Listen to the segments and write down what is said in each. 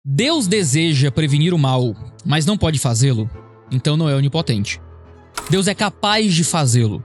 Deus deseja prevenir o mal, mas não pode fazê-lo, então não é onipotente. Deus é capaz de fazê-lo,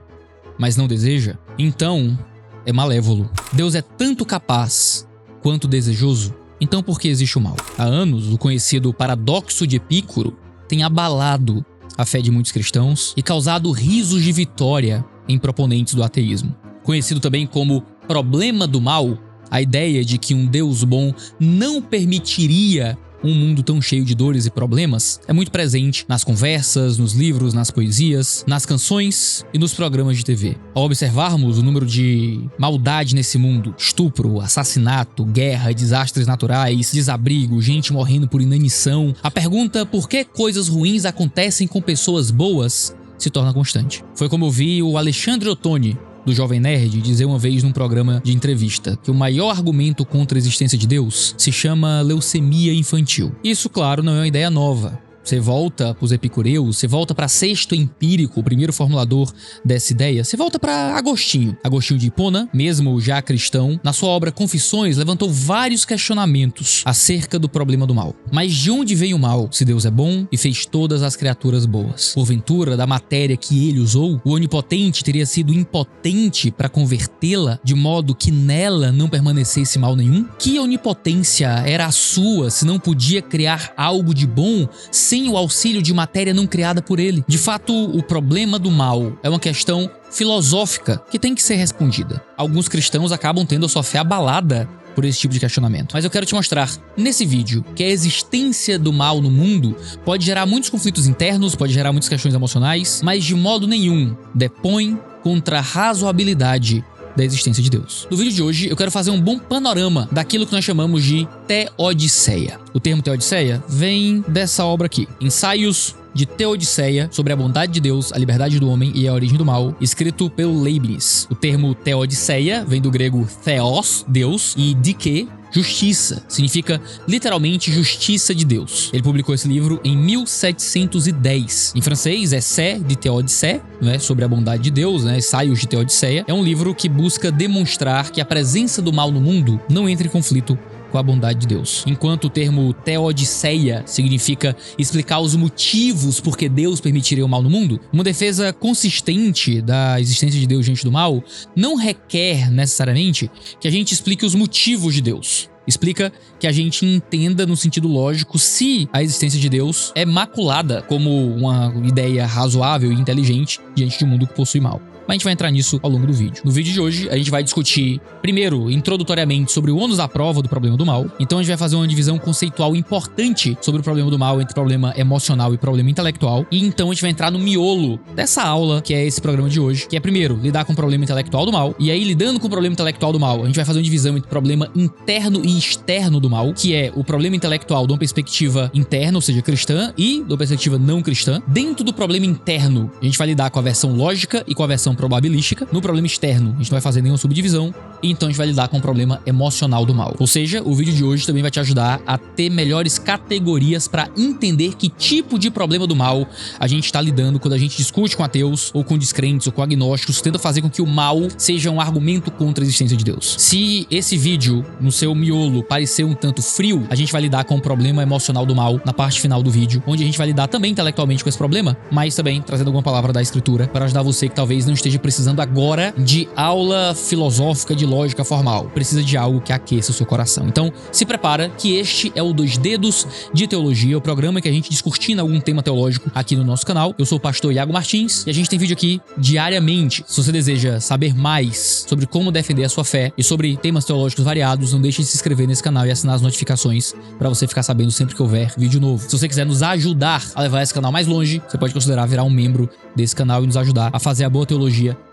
mas não deseja, então é malévolo. Deus é tanto capaz quanto desejoso, então por que existe o mal? Há anos, o conhecido paradoxo de Epícoro tem abalado a fé de muitos cristãos e causado risos de vitória em proponentes do ateísmo. Conhecido também como problema do mal, a ideia de que um Deus bom não permitiria um mundo tão cheio de dores e problemas é muito presente nas conversas, nos livros, nas poesias, nas canções e nos programas de TV. Ao observarmos o número de maldade nesse mundo, estupro, assassinato, guerra, desastres naturais, desabrigo, gente morrendo por inanição, a pergunta por que coisas ruins acontecem com pessoas boas se torna constante. Foi como eu vi o Alexandre Ottoni, do Jovem Nerd, dizer uma vez num programa de entrevista que o maior argumento contra a existência de Deus se chama leucemia infantil. Isso, claro, não é uma ideia nova. Você volta para os epicureus, você volta para Sexto Empírico, o primeiro formulador dessa ideia, você volta para Agostinho. Agostinho de Hipona, mesmo já cristão, na sua obra Confissões, levantou vários questionamentos acerca do problema do mal. Mas de onde vem o mal, se Deus é bom e fez todas as criaturas boas? Porventura, da matéria que ele usou, o onipotente teria sido impotente para convertê-la de modo que nela não permanecesse mal nenhum? Que onipotência era a sua se não podia criar algo de bom sem o auxílio de matéria não criada por ele? De fato, o problema do mal é uma questão filosófica que tem que ser respondida. Alguns cristãos acabam tendo a sua fé abalada por esse tipo de questionamento. Mas eu quero te mostrar nesse vídeo que a existência do mal no mundo pode gerar muitos conflitos internos, pode gerar muitas questões emocionais, mas de modo nenhum depõe contra a razoabilidade da existência de Deus. No vídeo de hoje, eu quero fazer um bom panorama daquilo que nós chamamos de Teodiceia. O termo Teodiceia vem dessa obra aqui, Ensaios de Teodiceia sobre a bondade de Deus, a liberdade do homem e a origem do mal, escrito pelo Leibniz. O termo Teodiceia vem do grego theos, Deus, e dike, justiça. Significa literalmente justiça de Deus. Ele publicou esse livro em 1710. Em francês, Essai de Théodicée, né, sobre a bondade de Deus, né, Ensaios de Teodiceia. É um livro que busca demonstrar que a presença do mal no mundo não entra em conflito com a bondade de Deus. Enquanto o termo Teodiceia significa explicar os motivos por que Deus permitiria o mal no mundo, uma defesa consistente da existência de Deus diante do mal não requer necessariamente que a gente explique os motivos de Deus. Explica que a gente entenda no sentido lógico se a existência de Deus é maculada como uma ideia razoável e inteligente diante de um mundo que possui mal. Mas a gente vai entrar nisso ao longo do vídeo. No vídeo de hoje, a gente vai discutir, primeiro, introdutoriamente, sobre o ônus da prova do problema do mal. Então a gente vai fazer uma divisão conceitual importante sobre o problema do mal entre problema emocional e problema intelectual. E então a gente vai entrar no miolo dessa aula, que é esse programa de hoje, que é, primeiro, lidar com o problema intelectual do mal. E aí, lidando com o problema intelectual do mal, a gente vai fazer uma divisão entre problema interno e externo do mal, que é o problema intelectual de uma perspectiva interna, ou seja, cristã, e de uma perspectiva não cristã. Dentro do problema interno, a gente vai lidar com a versão lógica e com a versão probabilística. No problema externo, a gente não vai fazer nenhuma subdivisão, e então a gente vai lidar com o problema emocional do mal. Ou seja, o vídeo de hoje também vai te ajudar a ter melhores categorias para entender que tipo de problema do mal a gente está lidando quando a gente discute com ateus, ou com descrentes, ou com agnósticos, tenta fazer com que o mal seja um argumento contra a existência de Deus. Se esse vídeo, no seu miolo, parecer um tanto frio, a gente vai lidar com o problema emocional do mal na parte final do vídeo, onde a gente vai lidar também intelectualmente com esse problema, mas também trazendo alguma palavra da escritura para ajudar você que talvez não esteja precisando agora de aula filosófica de lógica formal. Precisa de algo que aqueça o seu coração. Então, se prepara que este é o Dois Dedos de Teologia, o programa que a gente descortina algum tema teológico aqui no nosso canal. Eu sou o pastor Iago Martins e a gente tem vídeo aqui diariamente. Se você deseja saber mais sobre como defender a sua fé e sobre temas teológicos variados, não deixe de se inscrever nesse canal e assinar as notificações para você ficar sabendo sempre que houver vídeo novo. Se você quiser nos ajudar a levar esse canal mais longe, você pode considerar virar um membro desse canal e nos ajudar a fazer a boa teologia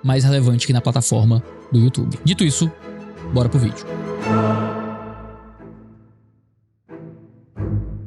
mais relevante aqui na plataforma do YouTube. Dito isso, bora pro vídeo.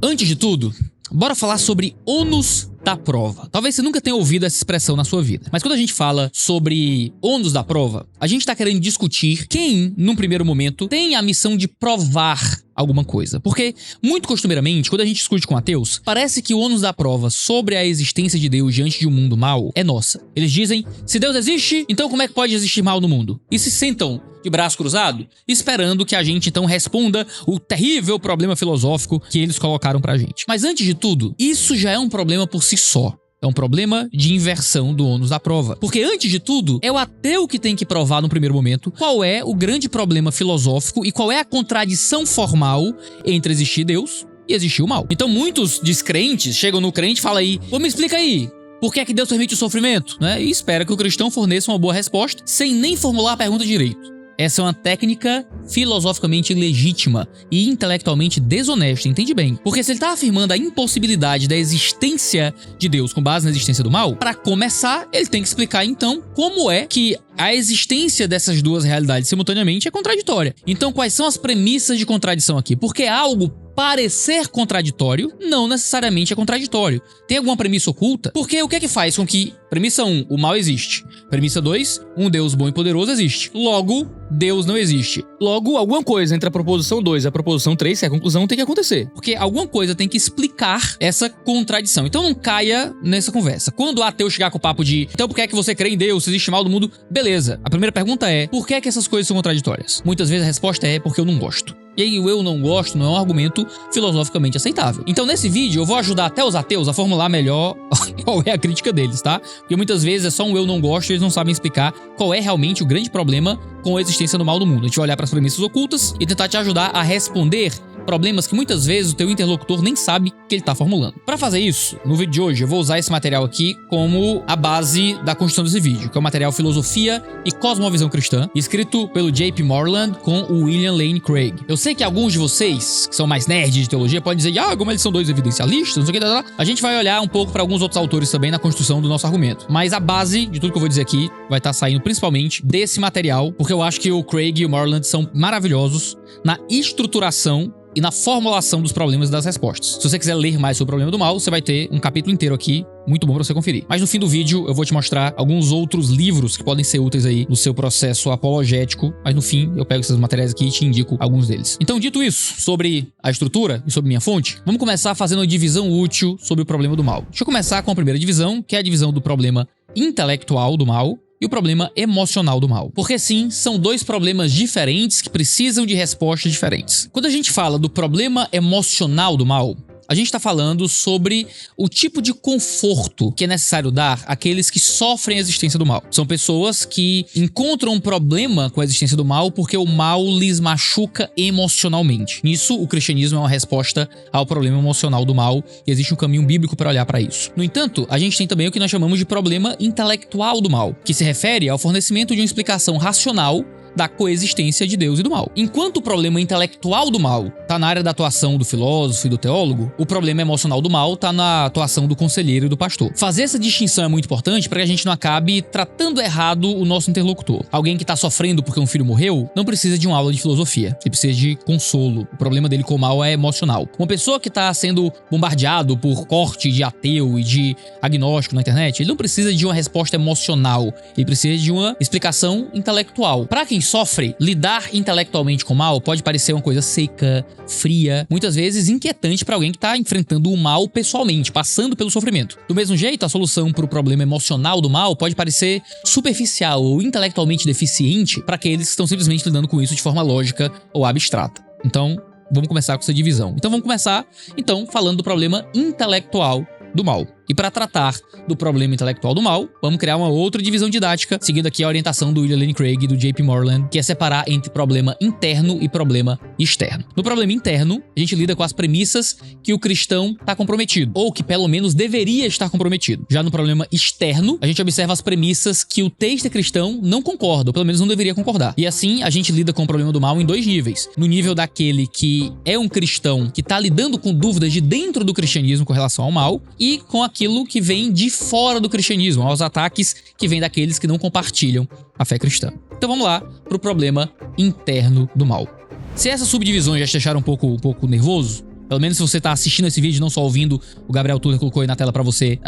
Antes de tudo, bora falar sobre ônus da prova. Talvez você nunca tenha ouvido essa expressão na sua vida, mas quando a gente fala sobre ônus da prova, a gente tá querendo discutir quem, num primeiro momento, tem a missão de provar alguma coisa. Porque, muito costumeiramente, quando a gente discute com ateus, parece que o ônus da prova sobre a existência de Deus diante de um mundo mau é nossa. Eles dizem, se Deus existe, então como é que pode existir mal no mundo? E se sentam de braço cruzado, esperando que a gente então responda o terrível problema filosófico que eles colocaram pra gente. Mas antes de tudo, isso já é um problema por si só. É um problema de inversão do ônus da prova. Porque, antes de tudo, é o ateu que tem que provar no primeiro momento qual é o grande problema filosófico e qual é a contradição formal entre existir Deus e existir o mal. Então, muitos descrentes chegam no crente e falam aí, pô, me explica aí, por que é que Deus permite o sofrimento? Né? E espera que o cristão forneça uma boa resposta sem nem formular a pergunta direito. Essa é uma técnica filosoficamente ilegítima e intelectualmente desonesta, entende bem? Porque se ele está afirmando a impossibilidade da existência de Deus com base na existência do mal, para começar, ele tem que explicar então como é que a existência dessas duas realidades simultaneamente é contraditória. Então, quais são as premissas de contradição aqui? Porque algo parecer contraditório não necessariamente é contraditório. Tem alguma premissa oculta? Porque o que é que faz com que... Premissa 1, o mal existe. Premissa 2, um Deus bom e poderoso existe. Logo, Deus não existe. Logo, alguma coisa entre a proposição 2 e a proposição 3, que é a conclusão, tem que acontecer. Porque alguma coisa tem que explicar essa contradição. Então não caia nessa conversa. Quando o ateu chegar com o papo de então por que é que você crê em Deus, se existe mal no mundo? Beleza. A primeira pergunta é, por que é que essas coisas são contraditórias? Muitas vezes a resposta é porque eu não gosto. E aí o eu não gosto não é um argumento filosoficamente aceitável. Então nesse vídeo eu vou ajudar até os ateus a formular melhor qual é a crítica deles, tá? Porque muitas vezes é só um eu não gosto e eles não sabem explicar qual é realmente o grande problema com a existência do mal no mundo. A gente vai olhar para as premissas ocultas e tentar te ajudar a responder problemas que muitas vezes o teu interlocutor nem sabe que ele tá formulando. Para fazer isso, no vídeo de hoje eu vou usar esse material aqui como a base da construção desse vídeo, que é o material Filosofia e Cosmovisão Cristã, escrito pelo J.P. Moreland com o William Lane Craig. Eu sei que alguns de vocês, que são mais nerds de teologia, podem dizer, como eles são dois evidencialistas, não sei o que, a gente vai olhar um pouco para alguns outros autores também na construção do nosso argumento. Mas a base de tudo que eu vou dizer aqui vai estar saindo principalmente desse material, porque eu acho que o Craig e o Moreland são maravilhosos na estruturação e na formulação dos problemas e das respostas. Se você quiser ler mais sobre o problema do mal, você vai ter um capítulo inteiro aqui, muito bom pra você conferir. Mas no fim do vídeo eu vou te mostrar alguns outros livros que podem ser úteis aí no seu processo apologético, mas no fim eu pego esses materiais aqui e te indico alguns deles. Então, dito isso, sobre a estrutura e sobre minha fonte, vamos começar fazendo uma divisão útil sobre o problema do mal. Deixa eu começar com a primeira divisão, que é a divisão do problema intelectual do mal e o problema emocional do mal. Porque sim, são dois problemas diferentes que precisam de respostas diferentes. Quando a gente fala do problema emocional do mal, a gente está falando sobre o tipo de conforto que é necessário dar àqueles que sofrem a existência do mal. São pessoas que encontram um problema com a existência do mal porque o mal lhes machuca emocionalmente. Nisso, o cristianismo é uma resposta ao problema emocional do mal e existe um caminho bíblico para olhar para isso. No entanto, a gente tem também o que nós chamamos de problema intelectual do mal, que se refere ao fornecimento de uma explicação racional da coexistência de Deus e do mal. Enquanto o problema intelectual do mal tá na área da atuação do filósofo e do teólogo, o problema emocional do mal tá na atuação do conselheiro e do pastor. Fazer essa distinção é muito importante para que a gente não acabe tratando errado o nosso interlocutor. Alguém que tá sofrendo porque um filho morreu não precisa de uma aula de filosofia, ele precisa de consolo. O problema dele com o mal é emocional. Uma pessoa que tá sendo bombardeado por corte de ateu e de agnóstico na internet, ele não precisa de uma resposta emocional, ele precisa de uma explicação intelectual. Para quem sofre, lidar intelectualmente com o mal pode parecer uma coisa seca, fria, muitas vezes inquietante para alguém que está enfrentando o mal pessoalmente, passando pelo sofrimento. Do mesmo jeito, a solução para o problema emocional do mal pode parecer superficial ou intelectualmente deficiente para aqueles que estão simplesmente lidando com isso de forma lógica ou abstrata. Então, vamos começar com essa divisão. Então, vamos começar falando do problema intelectual do mal. E para tratar do problema intelectual do mal, vamos criar uma outra divisão didática, seguindo aqui a orientação do William Lane Craig e do J.P. Moreland, que é separar entre problema interno e problema externo. No problema interno, a gente lida com as premissas que o cristão está comprometido, ou que pelo menos deveria estar comprometido. Já no problema externo, a gente observa as premissas que o texto cristão não concorda, ou pelo menos não deveria concordar. E assim, a gente lida com o problema do mal em dois níveis. No nível daquele que é um cristão que está lidando com dúvidas de dentro do cristianismo com relação ao mal, e com aquilo que vem de fora do cristianismo, aos ataques que vêm daqueles que não compartilham a fé cristã. Então vamos lá para o problema interno do mal. Se essas subdivisões já te deixaram um pouco nervoso, Pelo menos se você tá assistindo esse vídeo, não só ouvindo, o Gabriel Tuller colocou aí na tela pra você,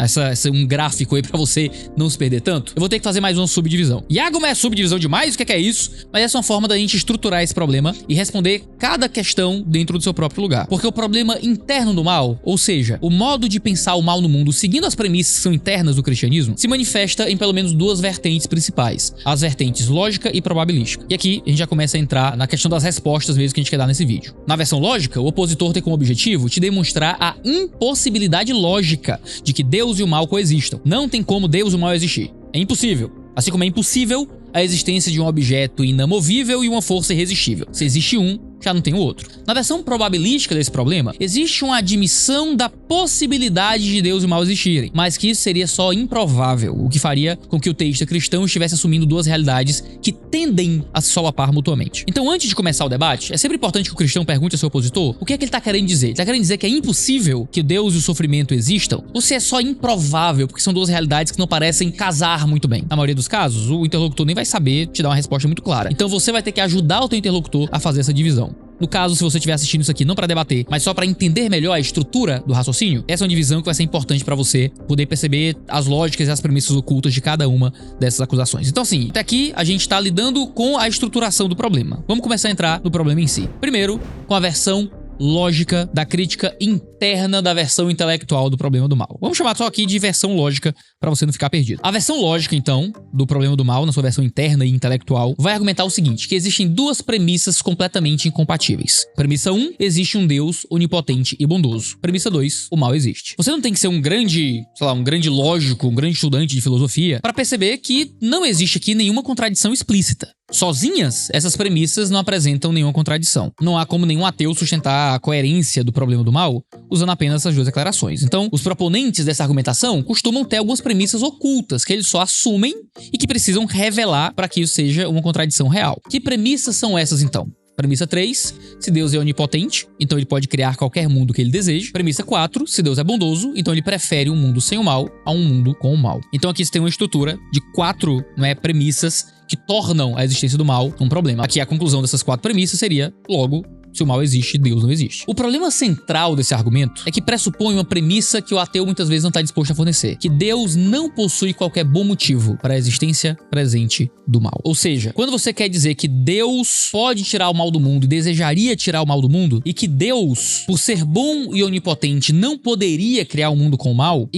um gráfico aí pra você não se perder tanto. Eu vou ter que fazer mais uma subdivisão. Iago, mas é subdivisão demais? O que é isso? Mas essa é uma forma da gente estruturar esse problema e responder cada questão dentro do seu próprio lugar. Porque o problema interno do mal, ou seja, o modo de pensar o mal no mundo seguindo as premissas que são internas do cristianismo, se manifesta em pelo menos duas vertentes principais. As vertentes lógica e probabilística. E aqui a gente já começa a entrar na questão das respostas mesmo que a gente quer dar nesse vídeo. Na versão lógica, o opositor tem como objetivo te demonstrar a impossibilidade lógica de que Deus e o mal coexistam. Não tem como Deus e o mal existir. É impossível. Assim como é impossível a existência de um objeto inamovível e uma força irresistível. Se existe um, já não tem o outro. Na versão probabilística desse problema, existe uma admissão da possibilidade de Deus e o mal existirem, mas que isso seria só improvável, o que faria com que o teísta cristão estivesse assumindo duas realidades que tendem a se solapar mutuamente. Então, antes de começar o debate, é sempre importante que o cristão pergunte ao seu opositor o que é que ele está querendo dizer. Ele está querendo dizer que é impossível que Deus e o sofrimento existam? Ou se é só improvável, porque são duas realidades que não parecem casar muito bem? Na maioria dos casos, o interlocutor nem vai saber te dar uma resposta muito clara. Então você vai ter que ajudar o teu interlocutor a fazer essa divisão. No caso, se você estiver assistindo isso aqui não para debater, mas só para entender melhor a estrutura do raciocínio, essa é uma divisão que vai ser importante para você poder perceber as lógicas e as premissas ocultas de cada uma dessas acusações. Então assim, até aqui a gente está lidando com a estruturação do problema. Vamos começar a entrar no problema em si. Primeiro, com a versão lógica da crítica interna da versão intelectual do problema do mal. Vamos chamar só aqui de versão lógica para você não ficar perdido. A versão lógica, então, do problema do mal, na sua versão interna e intelectual, vai argumentar o seguinte, que existem duas premissas completamente incompatíveis. Premissa 1, existe um Deus onipotente e bondoso. Premissa 2, o mal existe. Você não tem que ser um grande lógico, um grande estudante de filosofia para perceber que não existe aqui nenhuma contradição explícita. Sozinhas, essas premissas não apresentam nenhuma contradição. Não há como nenhum ateu sustentar a coerência do problema do mal usando apenas essas duas declarações. Então, os proponentes dessa argumentação costumam ter algumas premissas ocultas que eles só assumem e que precisam revelar para que isso seja uma contradição real. Que premissas são essas, então? Premissa 3, se Deus é onipotente, então ele pode criar qualquer mundo que ele deseje. Premissa 4, se Deus é bondoso, então ele prefere um mundo sem o mal a um mundo com o mal. Então aqui você tem uma estrutura de 4 premissas que tornam a existência do mal um problema. Aqui a conclusão dessas 4 premissas seria, logo, se o mal existe, Deus não existe. O problema central desse argumento é que pressupõe uma premissa que o ateu muitas vezes não está disposto a fornecer, que Deus não possui qualquer bom motivo para a existência presente do mal. Ou seja, quando você quer dizer que Deus pode tirar o mal do mundo e desejaria tirar o mal do mundo, e que Deus, por ser bom e onipotente, não poderia criar um mundo com o mal,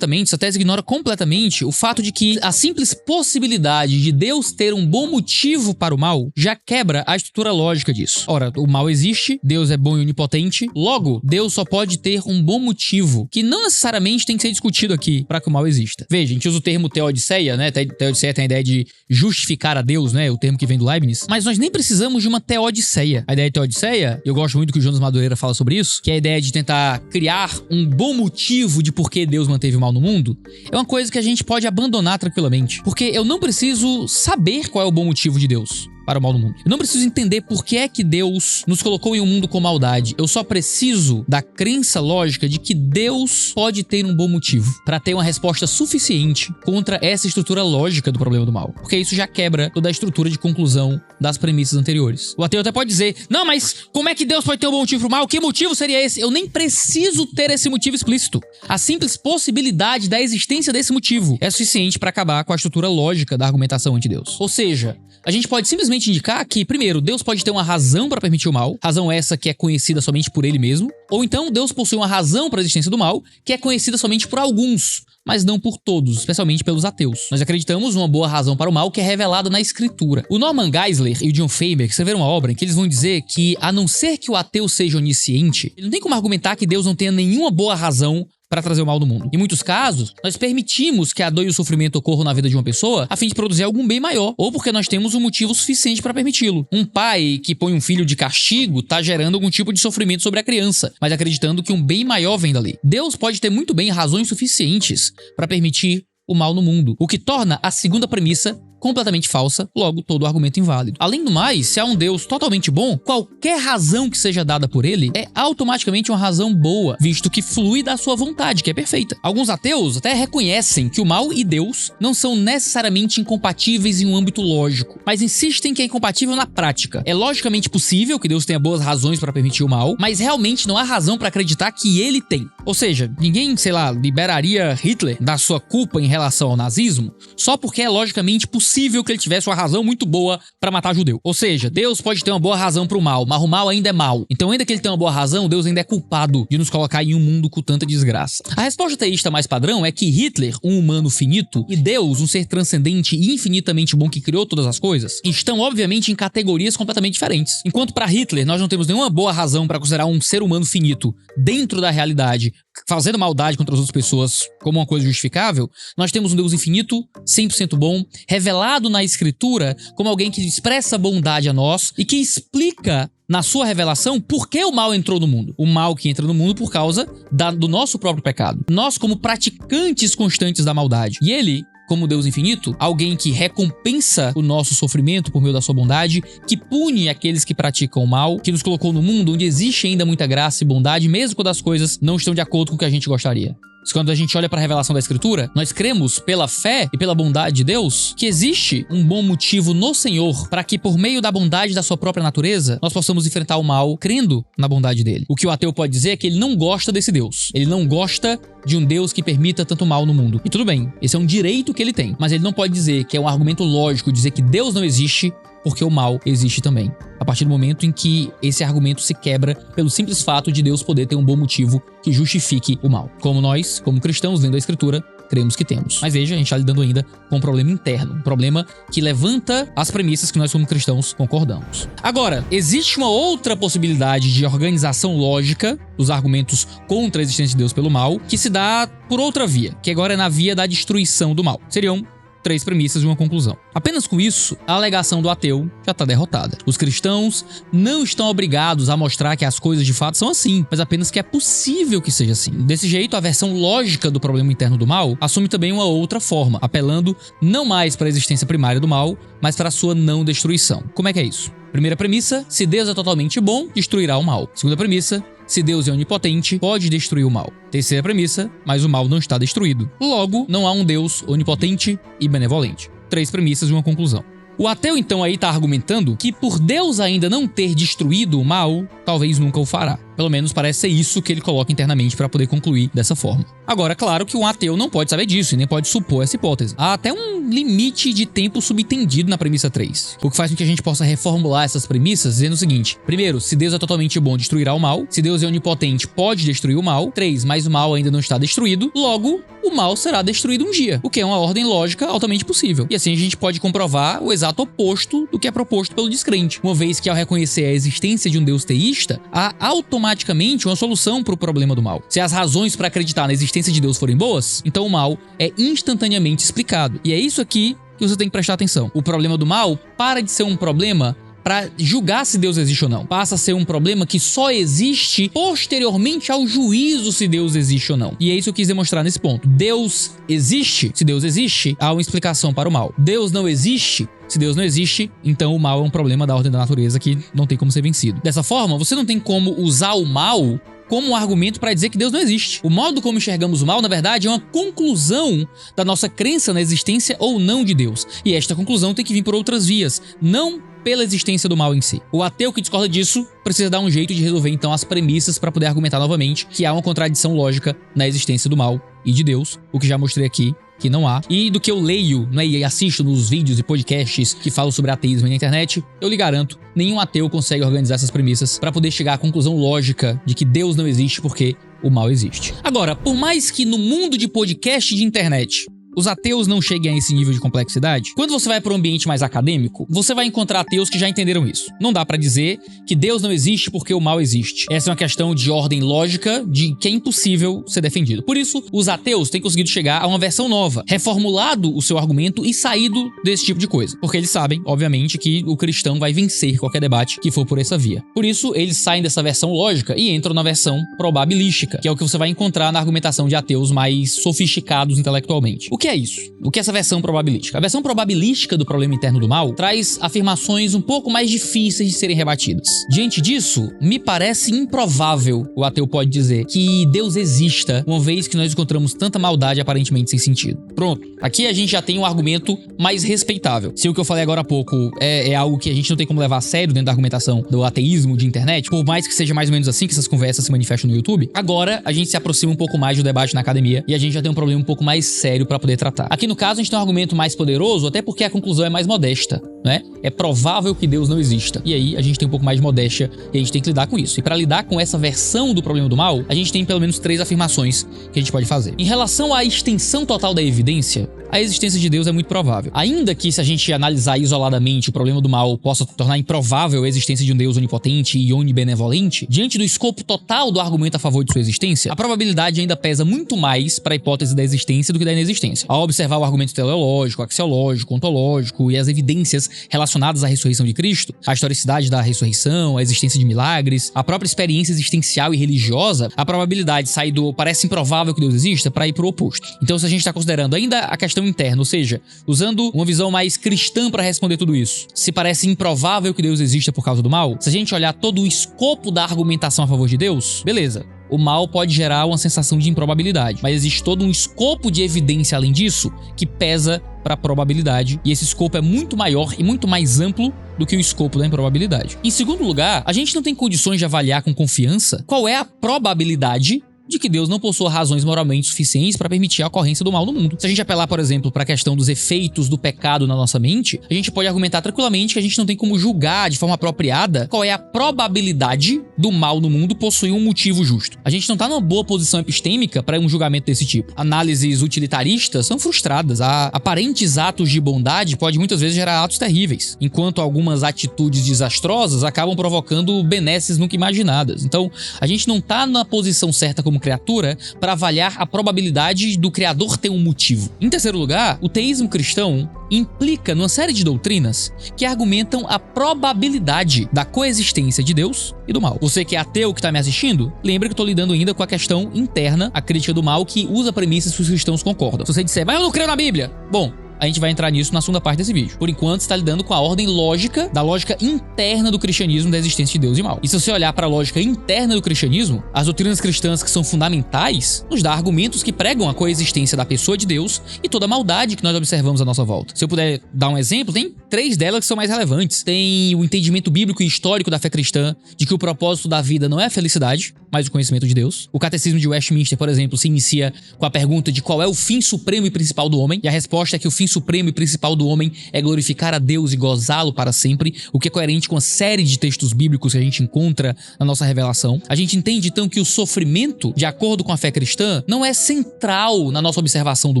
essa tese ignora completamente o fato de que a simples possibilidade de Deus ter um bom motivo para o mal já quebra a estrutura lógica disso. Ora, o mal existe, Deus é bom e onipotente, logo, Deus só pode ter um bom motivo, que não necessariamente tem que ser discutido aqui para que o mal exista. Veja, a gente usa o termo teodiceia, né? Teodiceia tem a ideia de justificar a Deus, né? O termo que vem do Leibniz. Mas nós nem precisamos de uma teodiceia. A ideia de teodiceia, eu gosto muito que o Jonas Madureira fala sobre isso, que é a ideia de tentar criar um bom motivo de por que Deus manteve o mal no mundo, é uma coisa que a gente pode abandonar tranquilamente. Porque eu não preciso saber qual é o bom motivo de Deus para o mal no mundo. Eu não preciso entender por que é que Deus nos colocou em um mundo com maldade. Eu só preciso da crença lógica de que Deus pode ter um bom motivo para ter uma resposta suficiente contra essa estrutura lógica do problema do mal. Porque isso já quebra toda a estrutura de conclusão das premissas anteriores. O ateu até pode dizer, não, mas como é que Deus pode ter um bom motivo para o mal? Que motivo seria esse? Eu nem preciso ter esse motivo explícito. A simples possibilidade da existência desse motivo é suficiente para acabar com a estrutura lógica da argumentação anti-Deus. Ou seja, a gente pode simplesmente indicar que, primeiro, Deus pode ter uma razão para permitir o mal, razão essa que é conhecida somente por ele mesmo, ou então Deus possui uma razão para a existência do mal, que é conhecida somente por alguns, mas não por todos, especialmente pelos ateus. Nós acreditamos numa boa razão para o mal que é revelada na Escritura. O Norman Geisler e o John Faber escreveram uma obra em que eles vão dizer que, a não ser que o ateu seja onisciente, ele não tem como argumentar que Deus não tenha nenhuma boa razão para trazer o mal do mundo. Em muitos casos, nós permitimos que a dor e o sofrimento ocorram na vida de uma pessoa a fim de produzir algum bem maior, ou porque nós temos um motivo suficiente para permiti-lo. Um pai que põe um filho de castigo está gerando algum tipo de sofrimento sobre a criança, mas acreditando que um bem maior vem dali. Deus pode ter muito bem razões suficientes para permitir o mal no mundo, o que torna a segunda premissa completamente falsa, logo todo argumento inválido. Além do mais, se há um Deus totalmente bom, qualquer razão que seja dada por ele é automaticamente uma razão boa, visto que flui da sua vontade, que é perfeita. Alguns ateus até reconhecem que o mal e Deus não são necessariamente incompatíveis em um âmbito lógico, mas insistem que é incompatível na prática. É logicamente possível que Deus tenha boas razões para permitir o mal, mas realmente não há razão para acreditar que ele tem. Ou seja, ninguém, liberaria Hitler da sua culpa em relação ao nazismo só porque é logicamente possível que ele tivesse uma razão muito boa para matar judeu. Ou seja, Deus pode ter uma boa razão pro mal, mas o mal ainda é mal. Então, ainda que ele tenha uma boa razão, Deus ainda é culpado de nos colocar em um mundo com tanta desgraça. A resposta teísta mais padrão é que Hitler, um humano finito, e Deus, um ser transcendente e infinitamente bom que criou todas as coisas, estão obviamente em categorias completamente diferentes. Enquanto para Hitler nós não temos nenhuma boa razão para considerar um ser humano finito dentro da realidade, fazendo maldade contra as outras pessoas como uma coisa justificável, nós temos um Deus infinito, 100% bom, revelado na Escritura como alguém que expressa bondade a nós e que explica na sua revelação por que o mal entrou no mundo. O mal que entra no mundo por causa do nosso próprio pecado. Nós como praticantes constantes da maldade. E ele, como Deus infinito, alguém que recompensa o nosso sofrimento por meio da sua bondade, que pune aqueles que praticam o mal, que nos colocou no mundo onde existe ainda muita graça e bondade, mesmo quando as coisas não estão de acordo com o que a gente gostaria. Quando a gente olha para a revelação da Escritura, nós cremos pela fé e pela bondade de Deus que existe um bom motivo no Senhor para que por meio da bondade da sua própria natureza nós possamos enfrentar o mal crendo na bondade dele. O que o ateu pode dizer é que ele não gosta desse Deus. Ele não gosta de um Deus que permita tanto mal no mundo. E tudo bem, esse é um direito que ele tem. Mas ele não pode dizer que é um argumento lógico dizer que Deus não existe porque o mal existe também. A partir do momento em que esse argumento se quebra pelo simples fato de Deus poder ter um bom motivo que justifique o mal. Como nós, como cristãos, lendo a Escritura, cremos que temos. Mas veja, a gente está lidando ainda com um problema interno. Um problema que levanta as premissas que nós como cristãos concordamos. Agora, existe uma outra possibilidade de organização lógica dos argumentos contra a existência de Deus pelo mal, que se dá por outra via, que agora é na via da destruição do mal. Seriam 3 premissas e uma conclusão. Apenas com isso, a alegação do ateu já está derrotada. Os cristãos não estão obrigados a mostrar que as coisas de fato são assim, mas apenas que é possível que seja assim. Desse jeito, a versão lógica do problema interno do mal assume também uma outra forma, apelando não mais para a existência primária do mal, mas para a sua não destruição. Como é que é isso? Primeira premissa, se Deus é totalmente bom, destruirá o mal. Segunda premissa, se Deus é onipotente, pode destruir o mal. Terceira premissa, mas o mal não está destruído. Logo, não há um Deus onipotente e benevolente. 3 premissas e uma conclusão. O ateu então aí está argumentando que por Deus ainda não ter destruído o mal, talvez nunca o fará. Pelo menos parece ser isso que ele coloca internamente para poder concluir dessa forma. Agora, claro que um ateu não pode saber disso e nem pode supor essa hipótese. Há até um limite de tempo subtendido na premissa 3, o que faz com que a gente possa reformular essas premissas dizendo o seguinte: primeiro, se Deus é totalmente bom, destruirá o mal. Se Deus é onipotente, pode destruir o mal. 3, mas o mal ainda não está destruído. Logo, o mal será destruído um dia, o que é uma ordem lógica altamente possível. E assim a gente pode comprovar o exato oposto do que é proposto pelo descrente, uma vez que ao reconhecer a existência de um Deus teísta, há automaticamente uma solução para o problema do mal. Se as razões para acreditar na existência de Deus forem boas, então o mal é instantaneamente explicado. E é isso aqui que você tem que prestar atenção. O problema do mal para de ser um problema para julgar se Deus existe ou não. Passa a ser um problema que só existe posteriormente ao juízo se Deus existe ou não. E é isso que eu quis demonstrar nesse ponto. Deus existe. Se Deus existe, há uma explicação para o mal. Deus não existe. Se Deus não existe, então o mal é um problema da ordem da natureza que não tem como ser vencido. Dessa forma, você não tem como usar o mal como um argumento para dizer que Deus não existe. O modo como enxergamos o mal, na verdade, é uma conclusão da nossa crença na existência ou não de Deus. E esta conclusão tem que vir por outras vias, não pela existência do mal em si. O ateu que discorda disso precisa dar um jeito de resolver então as premissas para poder argumentar novamente que há uma contradição lógica na existência do mal e de Deus, o que já mostrei aqui que não há. E do que eu leio, né, e assisto nos vídeos e podcasts que falam sobre ateísmo na internet, eu lhe garanto, nenhum ateu consegue organizar essas premissas para poder chegar à conclusão lógica de que Deus não existe porque o mal existe. Agora, por mais que no mundo de podcast de internet os ateus não cheguem a esse nível de complexidade, quando você vai para um ambiente mais acadêmico, você vai encontrar ateus que já entenderam isso. Não dá para dizer que Deus não existe porque o mal existe. Essa é uma questão de ordem lógica, de que é impossível ser defendido. Por isso, os ateus têm conseguido chegar a uma versão nova, reformulado o seu argumento e saído desse tipo de coisa. Porque eles sabem, obviamente, que o cristão vai vencer qualquer debate que for por essa via. Por isso, eles saem dessa versão lógica e entram na versão probabilística, que é o que você vai encontrar na argumentação de ateus mais sofisticados intelectualmente. O que é isso? O que é essa versão probabilística? A versão probabilística do problema interno do mal traz afirmações um pouco mais difíceis de serem rebatidas. Diante disso, me parece improvável, o ateu pode dizer, que Deus exista, uma vez que nós encontramos tanta maldade aparentemente sem sentido. Pronto, aqui a gente já tem um argumento mais respeitável. Se o que eu falei agora há pouco é algo que a gente não tem como levar a sério dentro da argumentação do ateísmo de internet, por mais que seja mais ou menos assim que essas conversas se manifestam no YouTube, agora a gente se aproxima um pouco mais do debate na academia e a gente já tem um problema um pouco mais sério para poder tratar. Aqui no caso a gente tem um argumento mais poderoso, até porque a conclusão é mais modesta, né? É provável que Deus não exista. E aí a gente tem um pouco mais de modéstia e a gente tem que lidar com isso. E para lidar com essa versão do problema do mal, a gente tem pelo menos 3 afirmações que a gente pode fazer. Em relação à extensão total da evidência, a existência de Deus é muito provável. Ainda que, se a gente analisar isoladamente o problema do mal possa tornar improvável a existência de um Deus onipotente e onibenevolente, diante do escopo total do argumento a favor de sua existência, a probabilidade ainda pesa muito mais para a hipótese da existência do que da inexistência. Ao observar o argumento teleológico, axiológico, ontológico e as evidências relacionadas à ressurreição de Cristo, a historicidade da ressurreição, a existência de milagres, a própria experiência existencial e religiosa, a probabilidade sai do parece improvável que Deus exista para ir para o oposto. Então, se a gente está considerando ainda a questão interna, ou seja, usando uma visão mais cristã para responder tudo isso, se parece improvável que Deus exista por causa do mal, se a gente olhar todo o escopo da argumentação a favor de Deus, beleza. O mal pode gerar uma sensação de improbabilidade, mas existe todo um escopo de evidência além disso que pesa para a probabilidade, e esse escopo é muito maior e muito mais amplo do que o escopo da improbabilidade. Em segundo lugar, a gente não tem condições de avaliar com confiança qual é a probabilidade de que Deus não possua razões moralmente suficientes para permitir a ocorrência do mal no mundo. Se a gente apelar, por exemplo, para a questão dos efeitos do pecado na nossa mente, a gente pode argumentar tranquilamente que a gente não tem como julgar de forma apropriada qual é a probabilidade do mal no mundo possuir um motivo justo. A gente não está numa boa posição epistêmica para um julgamento desse tipo. Análises utilitaristas são frustradas. Aparentes atos de bondade podem muitas vezes gerar atos terríveis, enquanto algumas atitudes desastrosas acabam provocando benesses nunca imaginadas. Então, a gente não está na posição certa como criatura para avaliar a probabilidade do Criador ter um motivo. Em terceiro lugar, o teísmo cristão implica numa série de doutrinas que argumentam a probabilidade da coexistência de Deus e do mal. Você que é ateu que está me assistindo, lembre que eu estou lidando ainda com a questão interna, a crítica do mal, que usa premissas que os cristãos concordam. Se você disser, mas eu não creio na Bíblia, bom, a gente vai entrar nisso na segunda parte desse vídeo. Por enquanto, está lidando com a ordem lógica, da lógica interna do cristianismo da existência de Deus e mal. E se você olhar para a lógica interna do cristianismo, as doutrinas cristãs que são fundamentais nos dá argumentos que pregam a coexistência da pessoa de Deus e toda a maldade que nós observamos à nossa volta. Se eu puder dar um exemplo, tem 3 delas que são mais relevantes. Tem o entendimento bíblico e histórico da fé cristã de que o propósito da vida não é a felicidade, mas o conhecimento de Deus. O catecismo de Westminster, por exemplo, se inicia com a pergunta de qual é o fim supremo e principal do homem, e a resposta é que o fim supremo e principal do homem é glorificar a Deus e gozá-lo para sempre, o que é coerente com a série de textos bíblicos que a gente encontra na nossa revelação. A gente entende então que o sofrimento, de acordo com a fé cristã, não é central na nossa observação do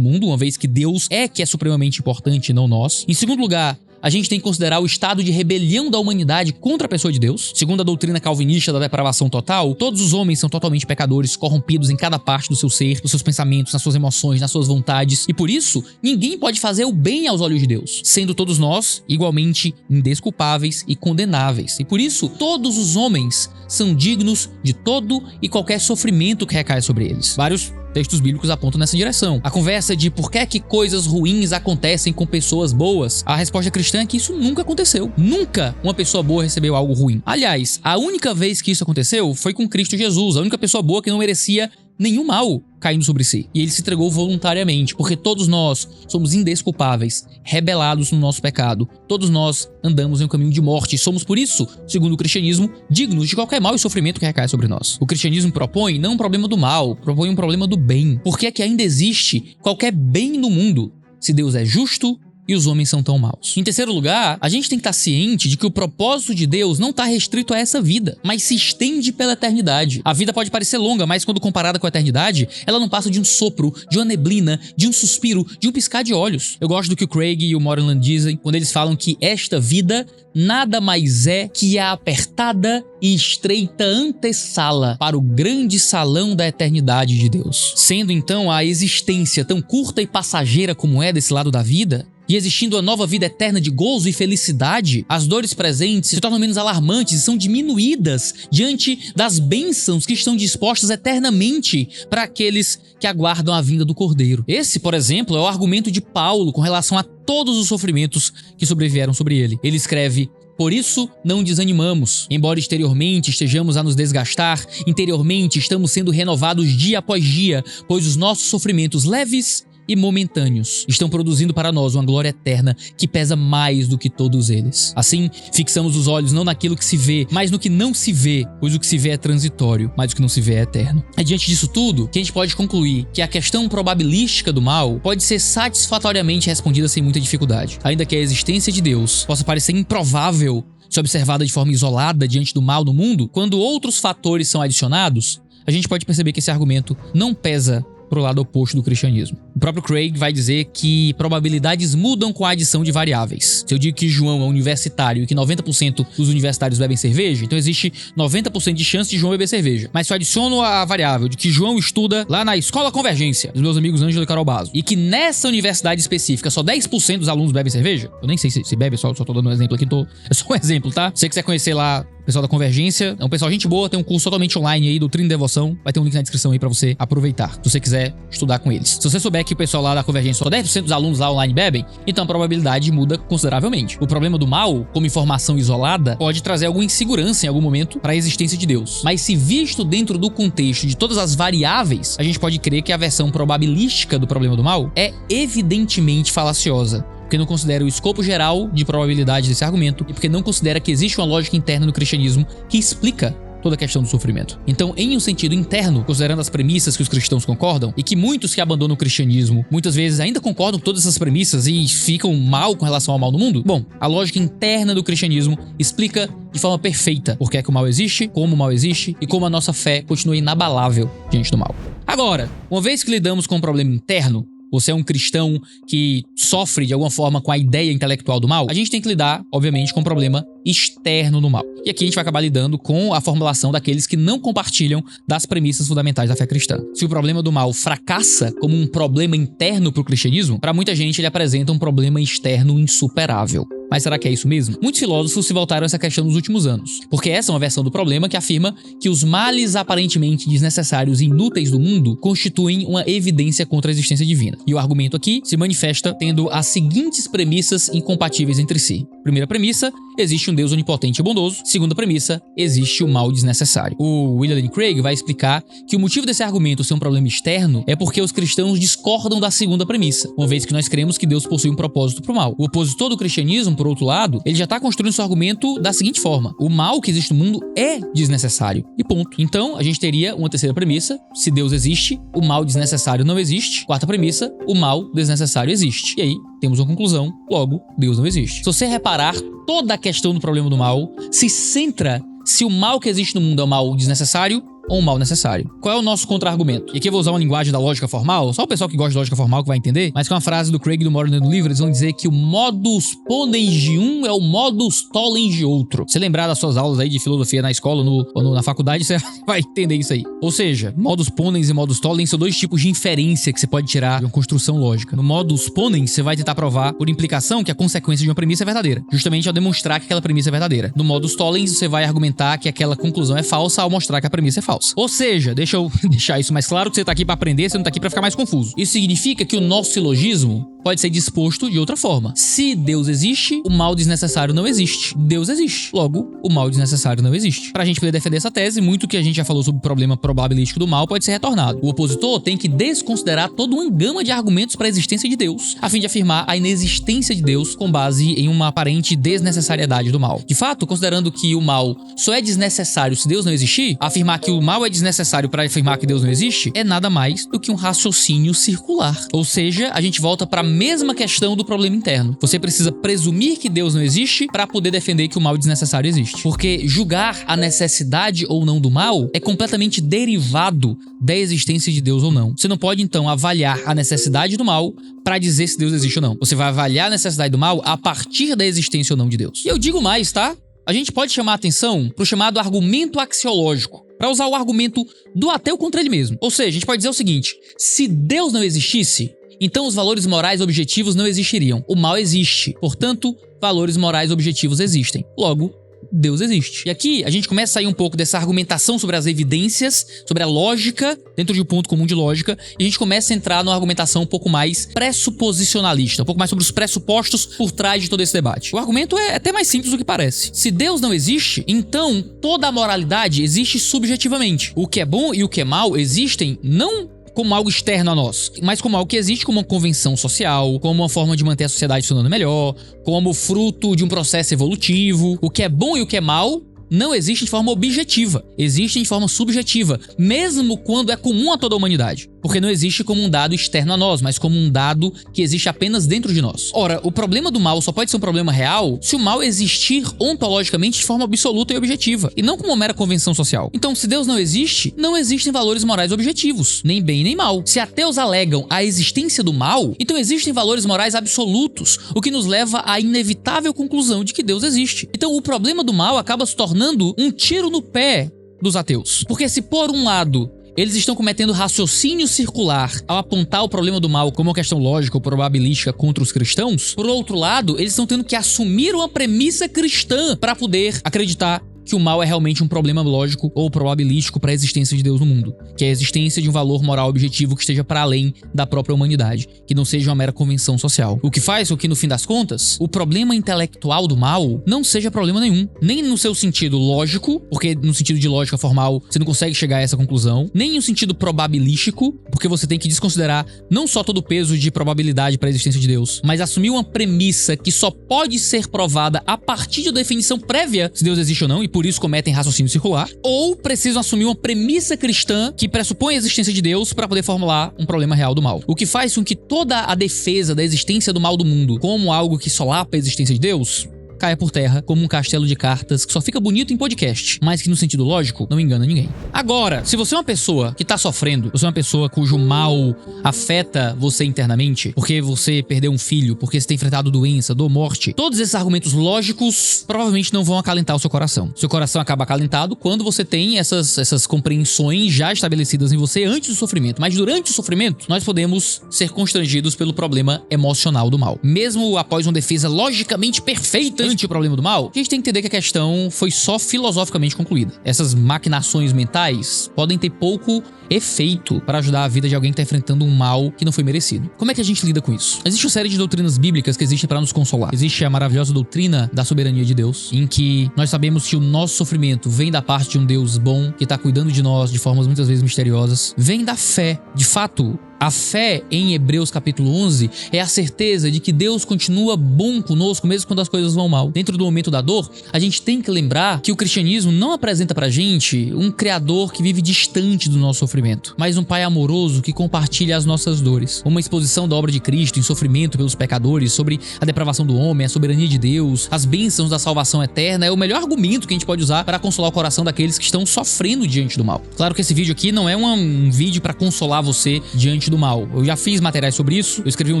mundo, uma vez que Deus é que é supremamente importante e não nós. Em segundo lugar, a gente tem que considerar o estado de rebelião da humanidade contra a pessoa de Deus. Segundo a doutrina calvinista da depravação total, todos os homens são totalmente pecadores, corrompidos em cada parte do seu ser, dos seus pensamentos, nas suas emoções, nas suas vontades. E por isso, ninguém pode fazer o bem aos olhos de Deus, sendo todos nós igualmente indesculpáveis e condenáveis. E por isso, todos os homens são dignos de todo e qualquer sofrimento que recai sobre eles. Vários textos bíblicos apontam nessa direção. A conversa de por que é que coisas ruins acontecem com pessoas boas, a resposta cristã é que isso nunca aconteceu. Nunca uma pessoa boa recebeu algo ruim. Aliás, a única vez que isso aconteceu foi com Cristo Jesus, a única pessoa boa que não merecia nenhum mal caindo sobre si. E ele se entregou voluntariamente, porque todos nós somos indesculpáveis, rebelados no nosso pecado. Todos nós andamos em um caminho de morte e somos, por isso, segundo o cristianismo, dignos de qualquer mal e sofrimento que recai sobre nós. O cristianismo propõe não um problema do mal, propõe um problema do bem. Por que é que ainda existe qualquer bem no mundo, se Deus é justo e os homens são tão maus? Em terceiro lugar, a gente tem que estar ciente de que o propósito de Deus não está restrito a essa vida, mas se estende pela eternidade. A vida pode parecer longa, mas quando comparada com a eternidade, ela não passa de um sopro, de uma neblina, de um suspiro, de um piscar de olhos. Eu gosto do que o Craig e o Moreland dizem quando eles falam que esta vida nada mais é que a apertada e estreita antessala para o grande salão da eternidade de Deus. Sendo então a existência tão curta e passageira como é desse lado da vida, e existindo uma nova vida eterna de gozo e felicidade, as dores presentes se tornam menos alarmantes e são diminuídas diante das bênçãos que estão dispostas eternamente para aqueles que aguardam a vinda do Cordeiro. Esse, por exemplo, é o argumento de Paulo com relação a todos os sofrimentos que sobrevieram sobre ele. Ele escreve: por isso não desanimamos, embora exteriormente estejamos a nos desgastar, interiormente estamos sendo renovados dia após dia, pois os nossos sofrimentos leves e momentâneos estão produzindo para nós uma glória eterna que pesa mais do que todos eles. Assim, fixamos os olhos não naquilo que se vê, mas no que não se vê, pois o que se vê é transitório, mas o que não se vê é eterno. É diante disso tudo que a gente pode concluir que a questão probabilística do mal pode ser satisfatoriamente respondida sem muita dificuldade. Ainda que a existência de Deus possa parecer improvável se observada de forma isolada diante do mal no mundo, quando outros fatores são adicionados, a gente pode perceber que esse argumento não pesa pro lado oposto do cristianismo. O próprio Craig vai dizer que probabilidades mudam com a adição de variáveis. Se eu digo que João é universitário e que 90% dos universitários bebem cerveja, então existe 90% de chance de João beber cerveja. Mas se eu adiciono a variável de que João estuda lá na Escola Convergência, dos meus amigos Ângelo e Carol Basso, e que nessa universidade específica só 10% dos alunos bebem cerveja, eu nem sei se bebe, só tô dando um exemplo aqui, é só um exemplo, tá? Se você quiser conhecer lá o pessoal da Convergência, é um pessoal gente boa, tem um curso totalmente online aí, Doutrina e Devoção, vai ter um link na descrição aí pra você aproveitar, se você quiser estudar com eles. Se você souber que o pessoal lá da Convergência, só 10% dos alunos lá online bebem, então a probabilidade muda consideravelmente. O problema do mal, como informação isolada, pode trazer alguma insegurança em algum momento para a existência de Deus. Mas se visto dentro do contexto de todas as variáveis, a gente pode crer que a versão probabilística do problema do mal é evidentemente falaciosa, porque não considera o escopo geral de probabilidade desse argumento e porque não considera que existe uma lógica interna no cristianismo que explica toda a questão do sofrimento. Então, em um sentido interno, considerando as premissas que os cristãos concordam, e que muitos que abandonam o cristianismo muitas vezes ainda concordam com todas essas premissas e ficam mal com relação ao mal no mundo, bom, a lógica interna do cristianismo explica de forma perfeita por que é que o mal existe, como o mal existe e como a nossa fé continua inabalável diante do mal. Agora, uma vez que lidamos com um problema interno, você é um cristão que sofre de alguma forma com a ideia intelectual do mal, a gente tem que lidar, obviamente, com um problema externo no mal. E aqui a gente vai acabar lidando com a formulação daqueles que não compartilham das premissas fundamentais da fé cristã. Se o problema do mal fracassa como um problema interno para o cristianismo, para muita gente ele apresenta um problema externo insuperável. Mas será que é isso mesmo? Muitos filósofos se voltaram a essa questão nos últimos anos, porque essa é uma versão do problema que afirma que os males aparentemente desnecessários e inúteis do mundo constituem uma evidência contra a existência divina. E o argumento aqui se manifesta tendo as seguintes premissas incompatíveis entre si. Primeira premissa, existe um Deus onipotente e bondoso. Segunda premissa, existe o mal desnecessário. O William Lane Craig vai explicar que o motivo desse argumento ser um problema externo é porque os cristãos discordam da segunda premissa, uma vez que nós cremos que Deus possui um propósito para o mal. O opositor do cristianismo, por outro lado, ele já está construindo seu argumento da seguinte forma: o mal que existe no mundo é desnecessário. E ponto. Então, a gente teria uma terceira premissa: se Deus existe, o mal desnecessário não existe. Quarta premissa: o mal desnecessário existe. E aí, temos uma conclusão, logo, Deus não existe. Se você reparar, toda a questão do problema do mal se centra se o mal que existe no mundo é um mal desnecessário ou um mal necessário. Qual é o nosso contra-argumento? E aqui eu vou usar uma linguagem da lógica formal, só o pessoal que gosta de lógica formal que vai entender, mas com uma frase do Craig e do Morgan no livro, eles vão dizer que o modus ponens de um é o modus tollens de outro. Se lembrar das suas aulas aí de filosofia na escola ou na faculdade, você vai entender isso aí. Ou seja, modus ponens e modus tollens são dois tipos de inferência que você pode tirar de uma construção lógica. No modus ponens, você vai tentar provar por implicação que a consequência de uma premissa é verdadeira, justamente ao demonstrar que aquela premissa é verdadeira. No modus tollens, você vai argumentar que aquela conclusão é falsa ao mostrar que a premissa é falsa. Ou seja, deixa eu deixar isso mais claro, que você tá aqui pra aprender, você não tá aqui pra ficar mais confuso. Isso significa que o nosso silogismo pode ser disposto de outra forma. Se Deus existe, o mal desnecessário não existe. Deus existe. Logo, o mal desnecessário não existe. Pra gente poder defender essa tese, muito que a gente já falou sobre o problema probabilístico do mal pode ser retornado. O opositor tem que desconsiderar toda uma gama de argumentos para a existência de Deus, a fim de afirmar a inexistência de Deus com base em uma aparente desnecessariedade do mal. De fato, considerando que o mal só é desnecessário se Deus não existir, afirmar que o mal é desnecessário para afirmar que Deus não existe é nada mais do que um raciocínio circular. Ou seja, a gente volta para a mesma questão do problema interno. Você precisa presumir que Deus não existe para poder defender que o mal desnecessário existe. Porque julgar a necessidade ou não do mal é completamente derivado da existência de Deus ou não. Você não pode, então, avaliar a necessidade do mal para dizer se Deus existe ou não. Você vai avaliar a necessidade do mal a partir da existência ou não de Deus. E eu digo mais, tá? A gente pode chamar a atenção para o chamado argumento axiológico, para usar o argumento do ateu contra ele mesmo. Ou seja, a gente pode dizer o seguinte: se Deus não existisse, então os valores morais objetivos não existiriam. O mal existe, portanto, valores morais objetivos existem. Logo, Deus existe. E aqui a gente começa a sair um pouco dessa argumentação sobre as evidências, sobre a lógica, dentro de um ponto comum de lógica, e a gente começa a entrar numa argumentação um pouco mais pressuposicionalista, um pouco mais sobre os pressupostos por trás de todo esse debate. O argumento é até mais simples do que parece. Se Deus não existe, então toda a moralidade existe subjetivamente. O que é bom e o que é mal existem não como algo externo a nós, mas como algo que existe como uma convenção social, como uma forma de manter a sociedade funcionando melhor, como fruto de um processo evolutivo. O que é bom e o que é mal não existe de forma objetiva, existe de forma subjetiva, mesmo quando é comum a toda a humanidade. Porque não existe como um dado externo a nós, mas como um dado que existe apenas dentro de nós. Ora, o problema do mal só pode ser um problema real se o mal existir ontologicamente de forma absoluta e objetiva, e não como uma mera convenção social. Então, se Deus não existe, não existem valores morais objetivos, nem bem nem mal. Se ateus alegam a existência do mal, então existem valores morais absolutos, o que nos leva à inevitável conclusão de que Deus existe. Então, o problema do mal acaba se tornando um tiro no pé dos ateus. Porque se por um lado eles estão cometendo raciocínio circular ao apontar o problema do mal como uma questão lógica ou probabilística contra os cristãos, por outro lado, eles estão tendo que assumir uma premissa cristã para poder acreditar que o mal é realmente um problema lógico ou probabilístico para a existência de Deus no mundo, que é a existência de um valor moral objetivo que esteja para além da própria humanidade, que não seja uma mera convenção social. O que faz com que, no fim das contas, o problema intelectual do mal não seja problema nenhum, nem no seu sentido lógico, porque no sentido de lógica formal você não consegue chegar a essa conclusão, nem no sentido probabilístico, porque você tem que desconsiderar não só todo o peso de probabilidade para a existência de Deus, mas assumir uma premissa que só pode ser provada a partir de uma definição prévia se Deus existe ou não, e por isso cometem raciocínio circular, ou precisam assumir uma premissa cristã que pressupõe a existência de Deus para poder formular um problema real do mal. O que faz com que toda a defesa da existência do mal do mundo como algo que solapa a existência de Deus caia por terra como um castelo de cartas que só fica bonito em podcast, mas que no sentido lógico não engana ninguém. Agora, se você é uma pessoa que tá sofrendo, você é uma pessoa cujo mal afeta você internamente, porque você perdeu um filho, porque você tem enfrentado doença, dor, morte, todos esses argumentos lógicos provavelmente não vão acalentar o seu coração. Seu coração acaba acalentado quando você tem essas compreensões já estabelecidas em você antes do sofrimento, mas durante o sofrimento nós podemos ser constrangidos pelo problema emocional do mal. Mesmo após uma defesa logicamente perfeita ante o problema do mal, a gente tem que entender que a questão foi só filosoficamente concluída. Essas maquinações mentais podem ter pouco efeito para ajudar a vida de alguém que está enfrentando um mal que não foi merecido. Como é que a gente lida com isso? Existe uma série de doutrinas bíblicas que existem para nos consolar. Existe a maravilhosa doutrina da soberania de Deus, em que nós sabemos que o nosso sofrimento vem da parte de um Deus bom, que está cuidando de nós de formas muitas vezes misteriosas. Vem da fé. De fato, a fé em Hebreus capítulo 11 é a certeza de que Deus continua bom conosco mesmo quando as coisas vão mal. Dentro do momento da dor, a gente tem que lembrar que o cristianismo não apresenta pra gente um criador que vive distante do nosso sofrimento, mas um pai amoroso que compartilha as nossas dores. Uma exposição da obra de Cristo em sofrimento pelos pecadores, sobre a depravação do homem, a soberania de Deus, as bênçãos da salvação eterna é o melhor argumento que a gente pode usar para consolar o coração daqueles que estão sofrendo diante do mal. Claro que esse vídeo aqui não é um vídeo para consolar você diante do mal. Eu já fiz materiais sobre isso. Eu escrevi um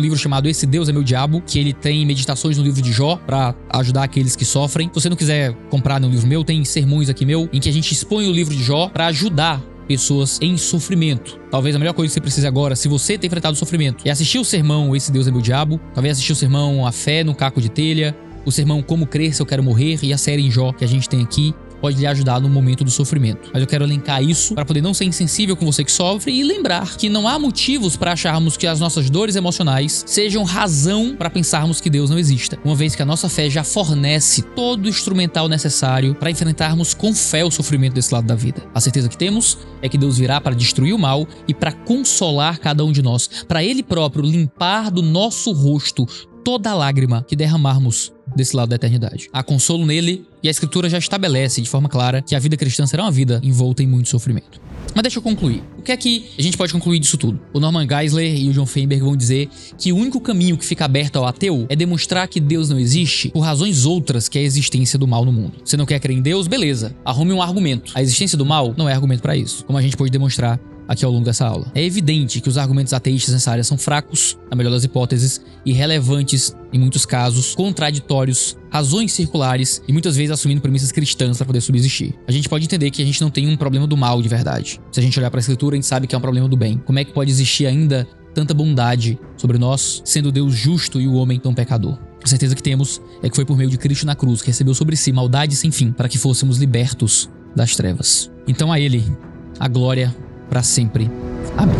livro chamado Esse Deus é Meu Diabo, que ele tem meditações no livro de Jó para ajudar aqueles que sofrem. Se você não quiser comprar no livro meu, tem sermões aqui meu em que a gente expõe o livro de Jó para ajudar pessoas em sofrimento. Talvez a melhor coisa que você precise agora, se você tem enfrentado sofrimento, é assistir o sermão Esse Deus é Meu Diabo, talvez assistir o sermão A Fé no Caco de Telha, o sermão Como Crer Se Eu Quero Morrer e a série em Jó que a gente tem aqui pode lhe ajudar no momento do sofrimento. Mas eu quero elencar isso para poder não ser insensível com você que sofre e lembrar que não há motivos para acharmos que as nossas dores emocionais sejam razão para pensarmos que Deus não exista, uma vez que a nossa fé já fornece todo o instrumental necessário para enfrentarmos com fé o sofrimento desse lado da vida. A certeza que temos é que Deus virá para destruir o mal e para consolar cada um de nós, para Ele próprio limpar do nosso rosto toda a lágrima que derramarmos desse lado da eternidade. Há consolo nele e a Escritura já estabelece de forma clara que a vida cristã será uma vida envolta em muito sofrimento. Mas deixa eu concluir. O que é que a gente pode concluir disso tudo? O Norman Geisler e o John Feinberg vão dizer que o único caminho que fica aberto ao ateu é demonstrar que Deus não existe por razões outras que a existência do mal no mundo. Você não quer crer em Deus? Beleza. Arrume um argumento. A existência do mal não é argumento para isso, como a gente pode demonstrar aqui ao longo dessa aula. É evidente que os argumentos ateístas nessa área são fracos, na melhor das hipóteses, irrelevantes em muitos casos, contraditórios, razões circulares e muitas vezes assumindo premissas cristãs para poder subsistir. A gente pode entender que a gente não tem um problema do mal de verdade. Se a gente olhar para a Escritura, a gente sabe que é um problema do bem. Como é que pode existir ainda tanta bondade sobre nós, sendo Deus justo e o homem tão pecador? A certeza que temos é que foi por meio de Cristo na cruz que recebeu sobre si maldade sem fim, para que fôssemos libertos das trevas. Então a Ele, a glória para sempre. Amém.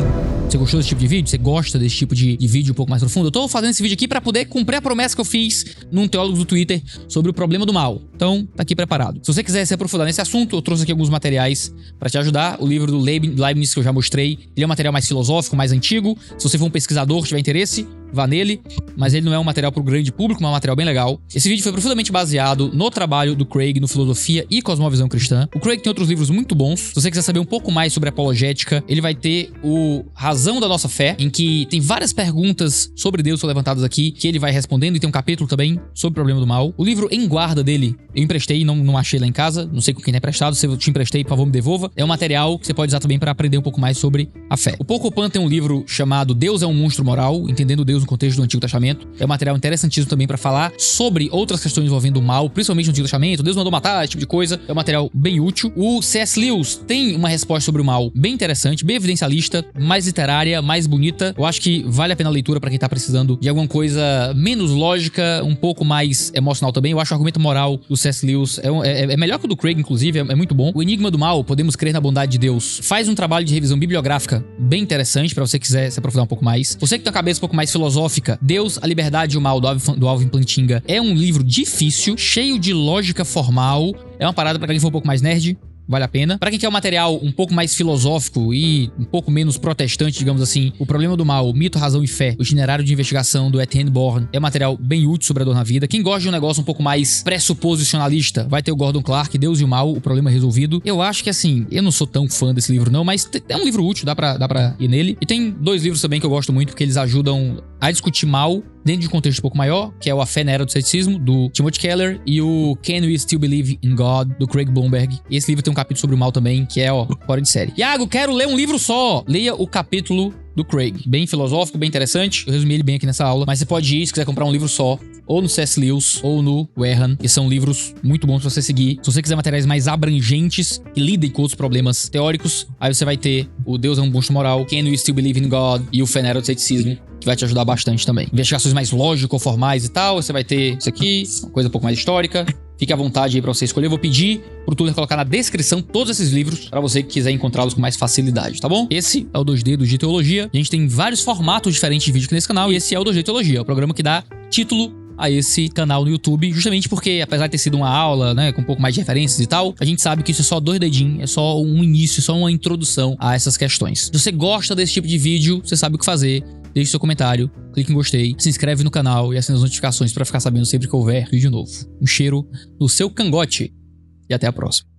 Você gostou desse tipo de vídeo? Você gosta desse tipo de vídeo um pouco mais profundo? Eu tô fazendo esse vídeo aqui pra poder cumprir a promessa que eu fiz num teólogo do Twitter sobre o problema do mal. Então, tá aqui preparado. Se você quiser se aprofundar nesse assunto, eu trouxe aqui alguns materiais pra te ajudar. O livro do Leibniz, que eu já mostrei, ele é um material mais filosófico, mais antigo. Se você for um pesquisador, tiver interesse, vá nele. Mas ele não é um material pro grande público, mas é um material bem legal. Esse vídeo foi profundamente baseado no trabalho do Craig no Filosofia e Cosmovisão Cristã. O Craig tem outros livros muito bons. Se você quiser saber um pouco mais sobre apologética, ele vai ter o Razão da Nossa Fé, em que tem várias perguntas sobre Deus são levantadas aqui, que ele vai respondendo, e tem um capítulo também sobre o problema do mal. O livro Em Guarda dele, eu emprestei e não achei lá em casa, não sei com quem tá emprestado, se eu te emprestei, por favor, me devolva. É um material que você pode usar também para aprender um pouco mais sobre a fé. O Poco Pan tem um livro chamado Deus é um Monstro Moral, entendendo Deus no contexto do Antigo Testamento. É um material interessantíssimo também para falar sobre outras questões envolvendo o mal, principalmente no Antigo Testamento, Deus mandou matar, esse tipo de coisa. É um material bem útil. O C.S. Lewis tem uma resposta sobre o mal bem interessante, bem evidencialista, mais literária, mais bonita. Eu acho que vale a pena a leitura para quem tá precisando de alguma coisa menos lógica, um pouco mais emocional também. Eu acho o argumento moral do C.S. Lewis é melhor que o do Craig, inclusive, é muito bom. O Enigma do Mal, Podemos Crer na Bondade de Deus, faz um trabalho de revisão bibliográfica bem interessante para você quiser se aprofundar um pouco mais. Você que tem a cabeça um pouco mais filosófica, Deus, a Liberdade e o Mal, do Alvin Plantinga, é um livro difícil, cheio de lógica formal. É uma parada para quem for um pouco mais nerd. Vale a pena. Pra quem quer um material um pouco mais filosófico e um pouco menos protestante, digamos assim, O Problema do Mal, Mito, Razão e Fé, o Itinerário de Investigação do Etienne Born, é um material bem útil sobre a dor na vida. Quem gosta de um negócio um pouco mais pressuposicionalista, vai ter o Gordon Clark, Deus e o Mal, o Problema Resolvido. Eu acho que assim, eu não sou tão fã desse livro não, mas é um livro útil, dá pra ir nele. E tem dois livros também que eu gosto muito, porque eles ajudam a discutir mal dentro de um contexto um pouco maior, que é o A Fé na Era do Ceticismo, do Timothy Keller, e o Can We Still Believe in God, do Craig Blomberg. E esse livro tem um capítulo sobre o mal também, que é, fora de série. Iago, quero ler um livro só! Leia o capítulo do Craig. Bem filosófico, bem interessante. Eu resumi ele bem aqui nessa aula, mas você pode ir, se quiser comprar um livro só, ou no C.S. Lewis, ou no Wehran, que são livros muito bons pra você seguir. Se você quiser materiais mais abrangentes que lidem com outros problemas teóricos, aí você vai ter o Deus é um Monstro Moral, Can We Still Believe in God e o Fé na Era do Ceticismo, que vai te ajudar bastante também. Investigações mais lógico-formais e tal, você vai ter isso aqui, uma coisa um pouco mais histórica. Fique à vontade aí pra você escolher. Eu vou pedir pro Tuller colocar na descrição todos esses livros pra você que quiser encontrá-los com mais facilidade, tá bom? Esse é o 2D do G Teologia. A gente tem vários formatos diferentes de vídeo aqui nesse canal e esse é o 2D Teologia, o programa que dá título a esse canal no YouTube, justamente porque, apesar de ter sido uma aula, né, com um pouco mais de referências e tal, a gente sabe que isso é só 2 dedinhos, é só um início, só uma introdução a essas questões. Se você gosta desse tipo de vídeo, você sabe o que fazer. Deixe seu comentário, clique em gostei, se inscreve no canal e assina as notificações para ficar sabendo sempre que houver vídeo novo. Um cheiro no seu cangote e até a próxima.